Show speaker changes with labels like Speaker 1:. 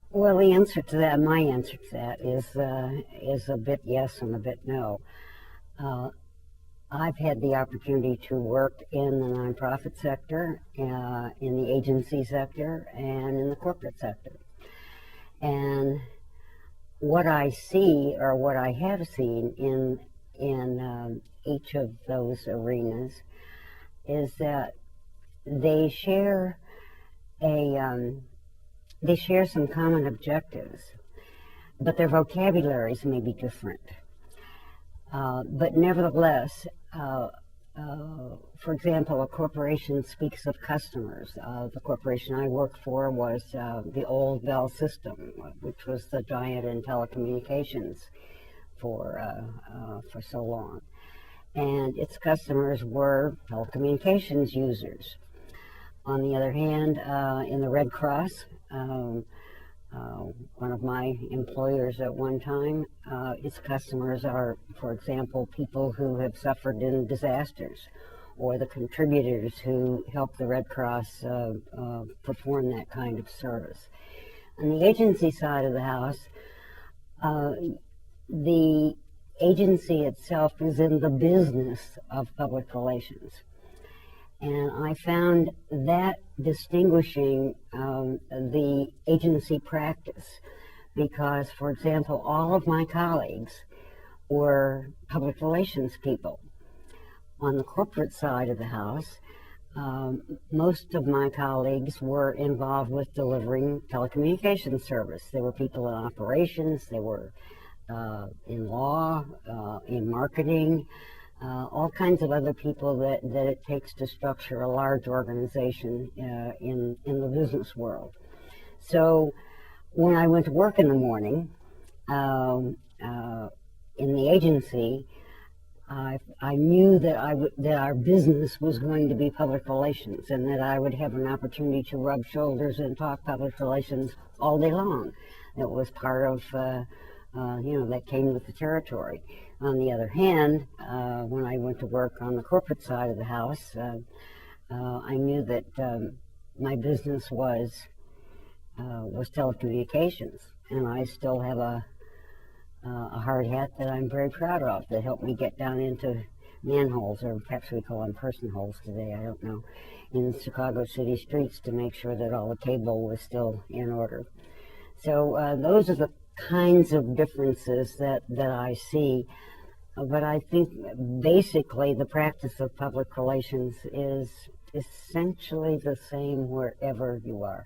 Speaker 1: Well, the answer to that, my answer to that is a bit yes and a bit no. Uh, I've had the opportunity to work in the nonprofit sector, in the agency sector, and in the corporate sector. And what I see, or what I have seen in each of those arenas, is that they share they share some common objectives, but their vocabularies may be different. But nevertheless, for example, a corporation speaks of customers. The corporation I worked for was the old Bell System, which was the giant in telecommunications for so long. And its customers were telecommunications users. On the other hand, in the Red Cross, one of my employers at one time, its customers are, for example, people who have suffered in disasters, or the contributors who help the Red Cross perform that kind of service. On the agency side of the house, the agency itself is in the business of public relations. And I found that distinguishing the agency practice because, for example, all of my colleagues were public relations people. On the corporate side of the house, most of my colleagues were involved with delivering telecommunications service. They were people in operations, they were in law, in marketing, all kinds of other people that it takes to structure a large organization in the business world. So when I went to work in the morning in the agency, I knew that that our business was going to be public relations, and that I would have an opportunity to rub shoulders and talk public relations all day long. It was part of that came with the territory. On the other hand, when I went to work on the corporate side of the house, I knew that my business was telecommunications, and I still have a hard hat that I'm very proud of that helped me get down into manholes, or perhaps we call them person holes today, I don't know, in Chicago city streets to make sure that all the cable was still in order. So those are the kinds of differences that I see. But I think basically the practice of public relations is essentially the same wherever you are.